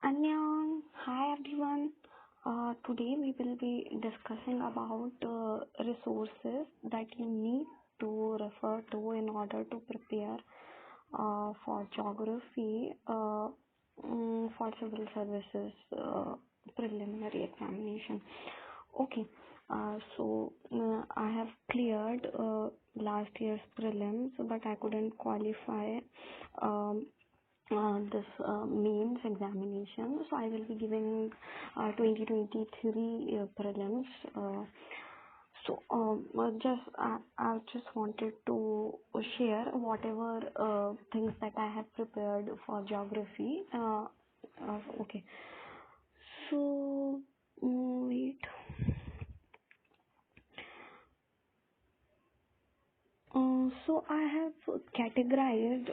Annyeong. Hi everyone. Today we will be discussing about resources that you need to refer to in order to prepare for geography for civil services preliminary examination. Okay, I have cleared last year's prelims, but I couldn't qualify um, this mains examination. So I will be giving 2023 prelims. I just wanted to share whatever things that I have prepared for geography. Okay. So wait. So I have categorized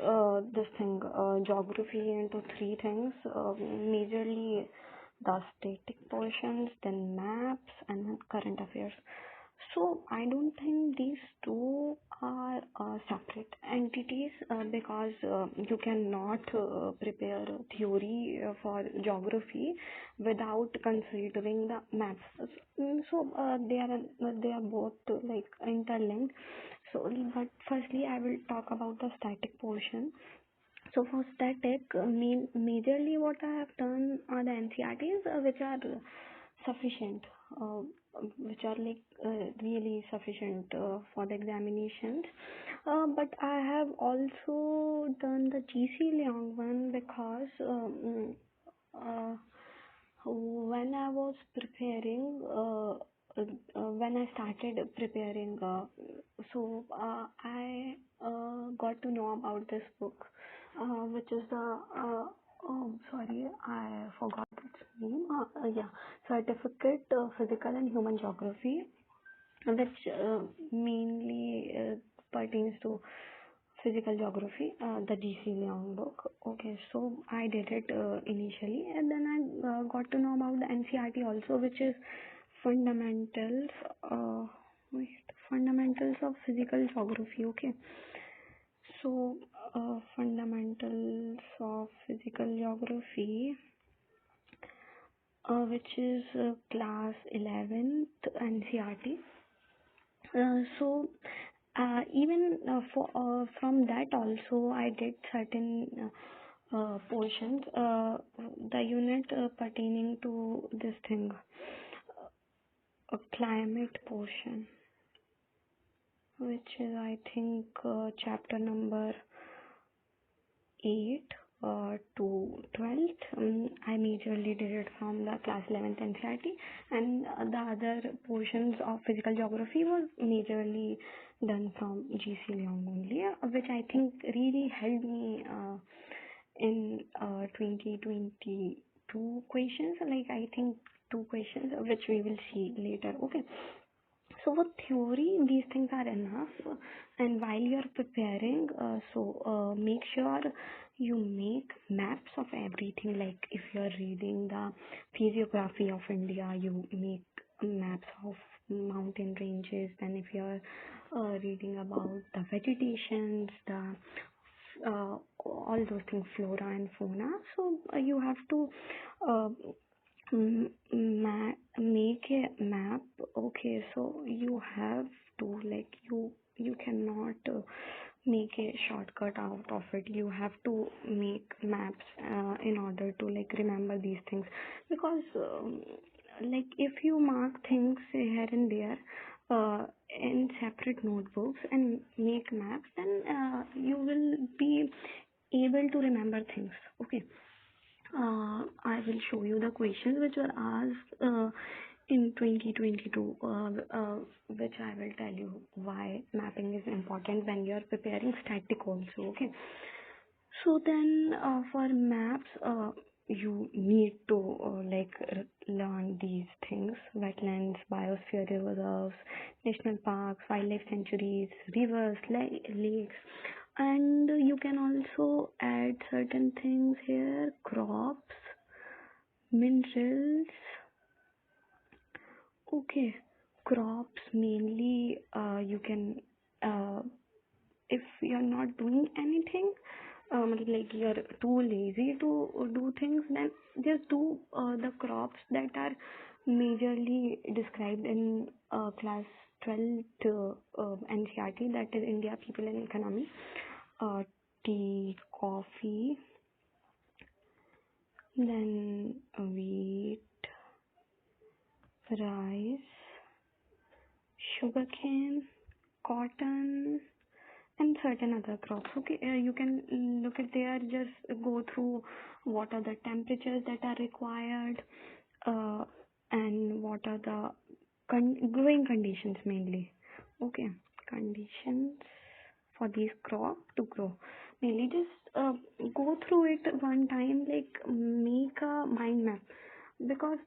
this thing, geography into three things, majorly the static portions, then maps, and then current affairs. So I don't think these two are separate entities because you cannot prepare theory for geography without considering the maps. They are both like interlinked. So, but firstly, I will talk about the static portion. So for static, majorly what I have done are the NCRTs, which are sufficient, uh, which are like really sufficient for the examinations. But I have also done the GC Leong one because when I was preparing, when I started preparing, I got to know about this book, which is I forgot its name. Yeah, Certificate Physical and Human Geography, which mainly pertains to physical geography, the GC Leong book. Okay, so I did it initially, and then I got to know about the NCRT also, which is fundamentals. Uh, fundamentals of physical geography. Okay, so fundamentals of physical geography, which is class 11th NCRT. Even from that also I did certain portions, the unit pertaining to this thing, a climate portion, which is I think chapter number 8 to 12th. I majorly did it from the class 11th NCRT, and the other portions of physical geography was majorly done from GC Leong only, which I think really helped me in 2022 questions. Like I think two questions, which we will see later. Okay. So for theory, these things are enough. And while you're preparing, make sure you make maps of everything. Like if you're reading the physiography of India, you make maps of mountain ranges. Then if you're reading about the vegetations, the all those things, flora and fauna. So you have to uh, make a map. Okay, so you have to like you cannot make a shortcut out of it. You have to make maps in order to like remember these things, because like if you mark things here and there in separate notebooks and make maps, then you will be able to remember things. Okay. I will show you the questions which were asked in 2022, which I will tell you why mapping is important when you are preparing static also. Okay. So then for maps, you need to learn these things: wetlands, biosphere reserves, national parks, wildlife sanctuaries, rivers, lakes, and you can also add certain things here: crops, minerals. Okay, crops mainly you can, if you're not doing anything, like you're too lazy to do things, then just do the crops that are majorly described in class 12th NCRT, that is India People and Economy. Tea, coffee, then wheat, rice, sugarcane, cotton, and certain other crops. Okay, you can look at there, just go through what are the temperatures that are required, uh, and what are the growing conditions mainly. Okay, conditions for these crop to grow. Mainly just go through it one time, like make a mind map, because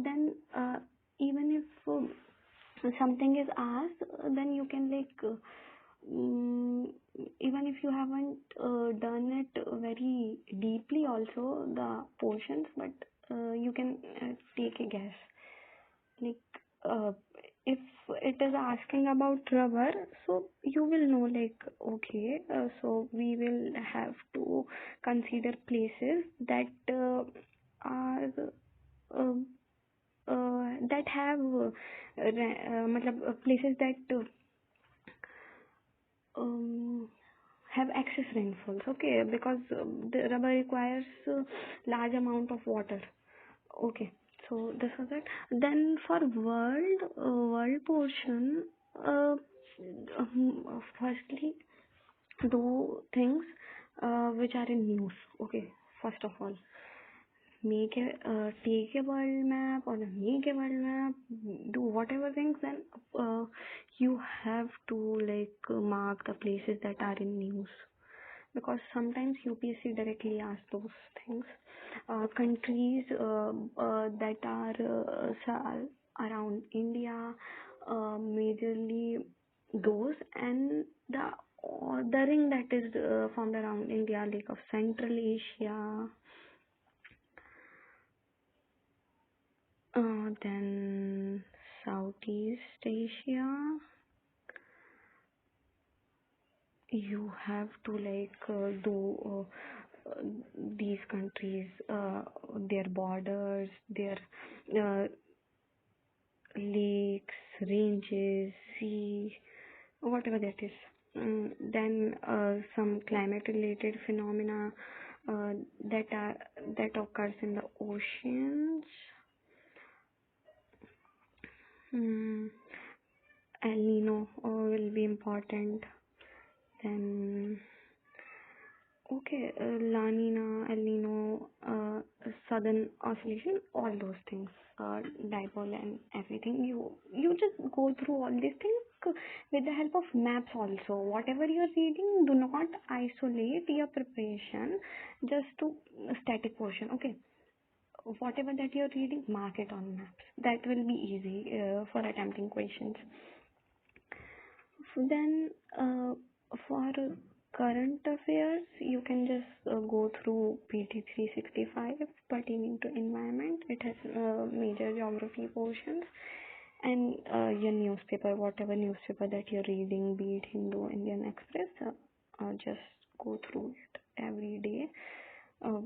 then even if something is asked, then you can mm, even if you haven't done it very deeply also the portions, but you can take a guess. Like uh, if it is asking about rubber, so you will know, like, okay, so we will have to consider places that are uh, that have places that um, have excess rainfalls. Okay, because the rubber requires large amount of water. Okay, so this was it. Then for world portion, firstly do things which are in news. Okay, first of all, take a world map or make a world map, do whatever things, then you have to mark the places that are in news, because sometimes UPSC directly asks those things. Countries that are around India, majorly those, and the ring that is formed around India, like of Central Asia, then Southeast Asia. You have to do these countries, their borders, their uh, lakes, ranges, sea, whatever that is. Then some climate-related phenomena uh, that occurs in the oceans. Hmm. El Nino will be important. Then okay, La Nina, El Nino, Southern Oscillation, all those things, dipole and everything. You just go through all these things with the help of maps also. Whatever you're reading, do not isolate your preparation just to static portion. Okay, whatever that you're reading, mark it on maps. That will be easy for attempting questions. Then, for current affairs, you can just go through PT 365 pertaining to environment. It has major geography portions, and your newspaper, whatever newspaper that you're reading, be it Hindu, Indian Express, just go through it every day. Uh,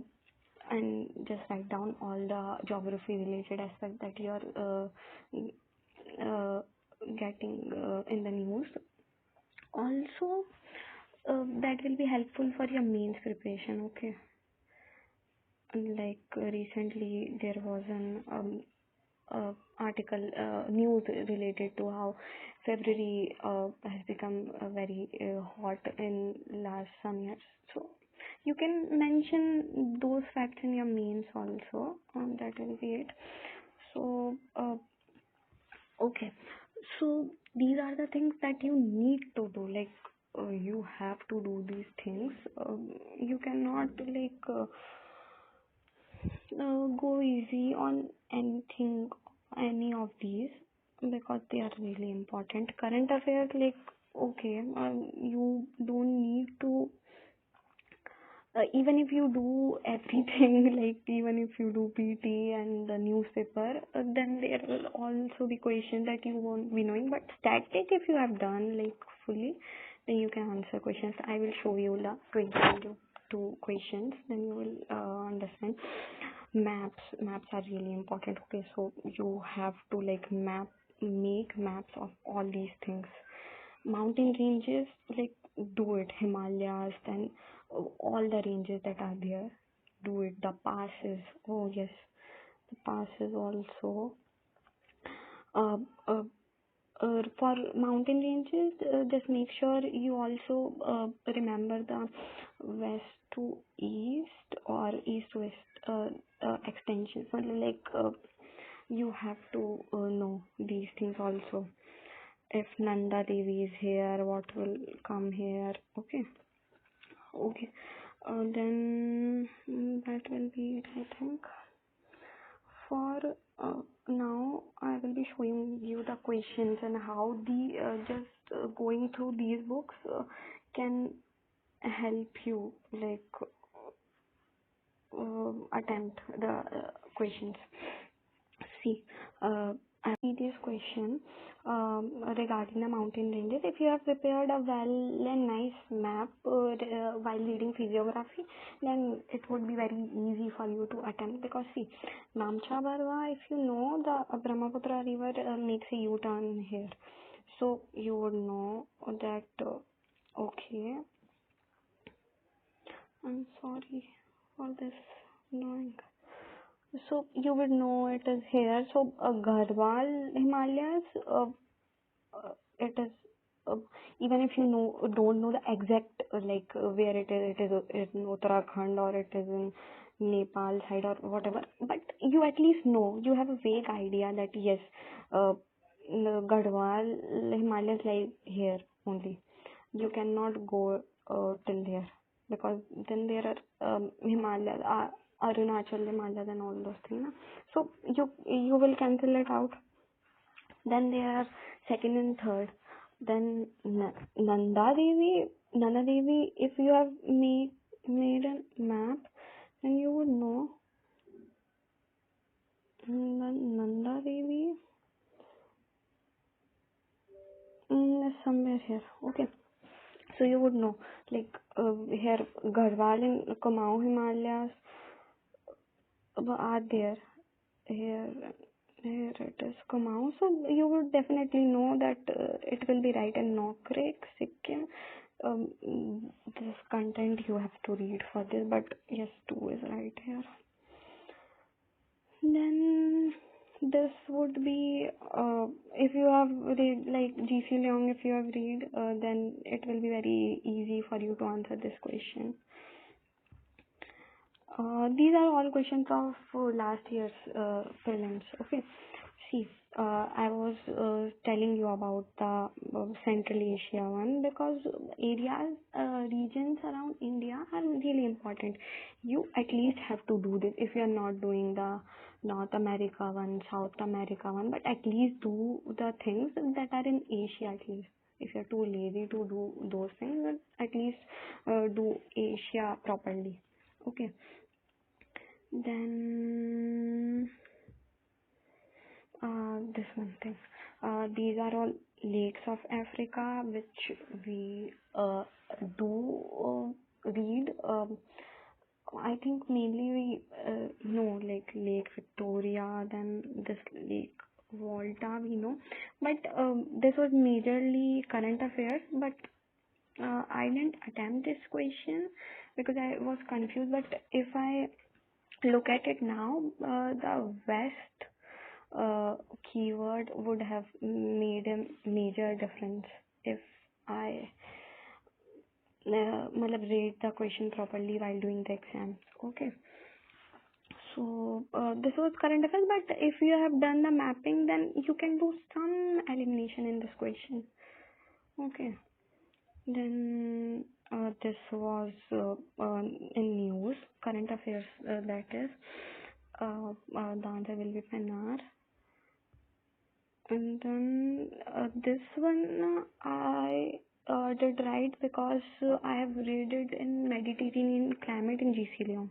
and just write down all the geography related aspects that you're getting in the news. Also, that will be helpful for your mains preparation. Okay, recently there was an article, news related to how February has become very hot in last some years. So you can mention those facts in your mains also. That will be it. So okay, so these are the things that you need to do. You have to do these things. You cannot go easy on anything, any of these, because they are really important. Current affairs, okay, you don't need to. Even if you do everything, even if you do PT and the newspaper, then there will also be questions that you won't be knowing. But static, if you have done fully, then you can answer questions. I will show you the 20 video. two questions, then you will understand. Maps are really important. Okay, so you have to like make maps of all these things. Mountain ranges, like do it. Himalayas, then all the ranges that are there, do it. The passes, oh yes, the passes also. Uh, uh, for mountain ranges, just make sure you also remember the west to east or east to west extension. So like you have to know these things also. If Nanda Devi is here, what will come here? Okay, okay. Then that will be it, I think. For now, I will be showing you the questions and how the just going through these books can help you like attempt the questions. See, I see this question regarding the mountain ranges. If you have prepared a well and nice map while reading physiography, then it would be very easy for you to attempt. Because see, Namcha Barwa, if you know, the Brahmaputra river makes a U-turn here. So you would know that, okay, I'm sorry for this drawing. So you would know it is here. So Garhwal Himalayas, it is even if you don't know the exact where it is in Uttarakhand or it is in Nepal side or whatever, but you at least know, you have a vague idea that yes, Garhwal Himalayas lie here only. You cannot go till there because then there are Himalayas, Arunachal Himalayas and all those things. Na? So you will cancel it out. Then there are second and third. Then Nanda Devi, if you have made a map, then you would know. Nanda Devi is somewhere here. Okay. So you would know, like here Garhwal and Kumaon Himalayas are there. Here it is Kumaon. So you would definitely know that it will be right. And Nokrek, Sikkim, this content you have to read for this, but yes, 2 is right here. Then this would be if you have read like GC Leong, if you have read, then it will be very easy for you to answer this question. These are all questions of last year's prelims. Okay. See, I was telling you about the Central Asia one because areas, regions around India are really important. You at least have to do this if you are not doing the North America one, South America one, but at least do the things that are in Asia at least. If you're too lazy to do those things, then at least do Asia properly. Okay. Then this one thing. These are all lakes of Africa which we do read. I think mainly we know like Lake Victoria, then this Lake Volta we know, but this was majorly current affairs. But I didn't attempt this question because I was confused. But if I look at it now, the West keyword would have made a major difference if I read the question properly while doing the exam. Okay. So this was current affairs, but if you have done the mapping, then you can do some elimination in this question. Okay. Then this was in news, current affairs, that is. The answer will be Pennar. And then this one I did right because I have read it in Mediterranean climate in GC Leong.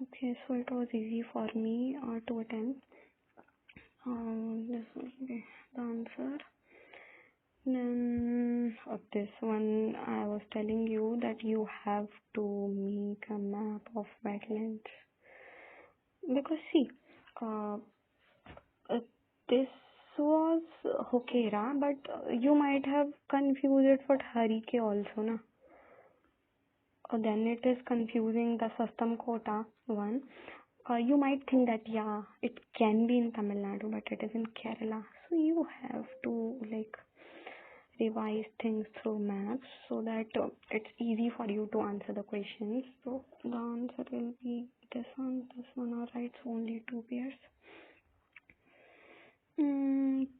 Okay, so it was easy for me to attempt. This will be the answer. Then this one I was telling you that you have to make a map of wetlands because see, uh, uh, this was Hokera, but you might have confused it for Harike also, na? Then it is confusing the Sastam Kota one. You might think that yeah, it can be in Tamil Nadu, but it is in Kerala. So you have to like revise things through maps so that it's easy for you to answer the questions. So the answer will be this one, alright, so only two pairs.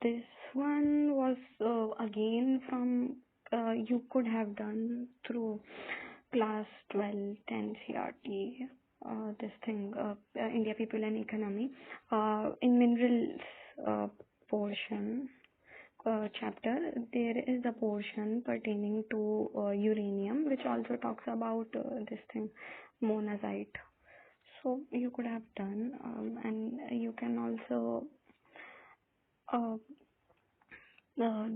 This one was again from you could have done through class 12 NCRT. This thing, India People and Economy, in minerals portion. Chapter, there is a portion pertaining to uranium, which also talks about this thing, monazite. So you could have done, and you can also. Uh,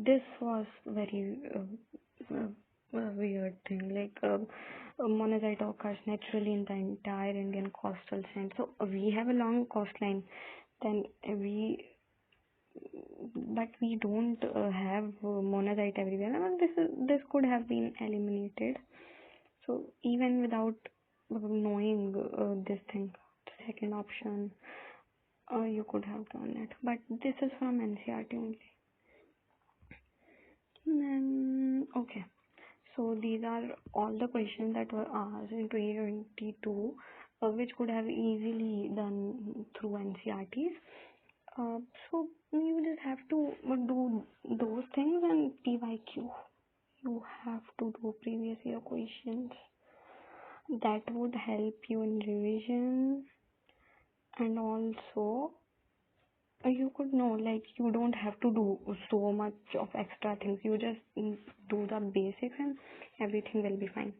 this was very weird thing. Like monazite occurs naturally in the entire Indian coastal zone. So we have a long coastline. Then but we don't have monazite everywhere. And this could have been eliminated. So even without knowing this thing, second option, you could have done it. But this is from NCRT only. Then okay. So these are all the questions that were asked in 2022, which could have easily done through NCRTs. So you just have to do those things and PYQ. You have to do previous year questions. That would help you in revision, and also you could know like you don't have to do so much of extra things. You just do the basics and everything will be fine.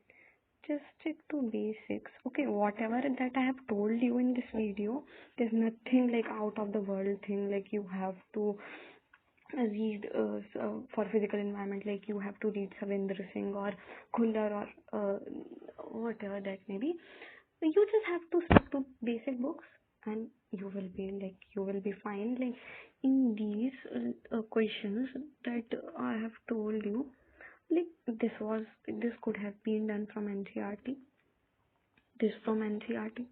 Just stick to basics. Okay, whatever that I have told you in this video, there's nothing like out of the world thing like you have to read for physical environment, like you have to read Savendra Singh or Khullar or whatever that may be. You just have to stick to basic books and you will be fine. Like in these questions that I have told you, like this could have been done from NCRT, this from NCRT,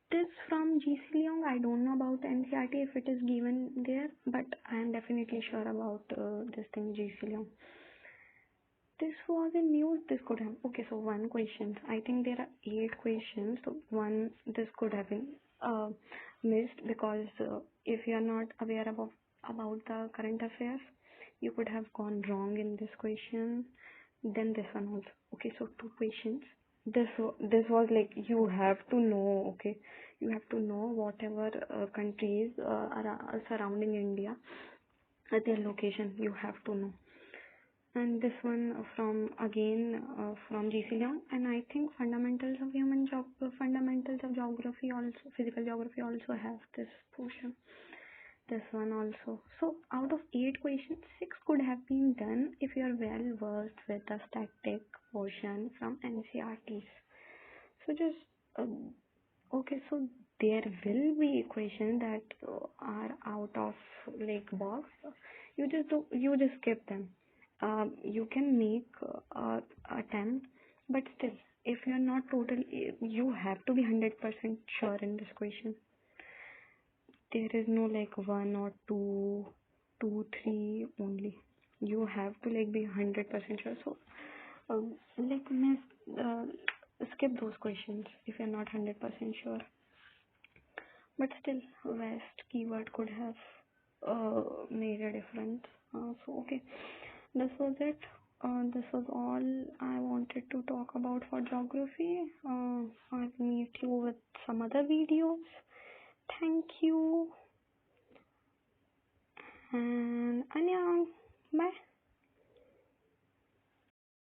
this from GC Leong. I don't know about NCRT if it is given there, but I am definitely sure about this thing GC Leong. This was in news. This could have okay. So one question. I think there are 8 questions. So one this could have been missed because if you are not aware about the current affairs, you could have gone wrong in this question. Then this one also. Okay, so 2 questions. This was like you have to know. Okay, you have to know whatever countries are surrounding India, their location. You have to know. And this one from GC Leong, and I think fundamentals of geography also, physical geography also have this portion. This one also. So out of 8 questions, 6 could have been done if you are well versed with the static portion from NCRTs. So just okay, so there will be questions that are out of like box. You just skip them. You can make attempt, but still, if you are not totally, you have to be 100% sure in this question. There is no like one or two, three only. You have to like be 100% sure. So, like miss, skip those questions if you're not 100% sure. But still, West keyword could have made a difference. So okay, this was it. This was all I wanted to talk about for geography. I'll meet you with some other videos. Thank you and Annyeong. Bye.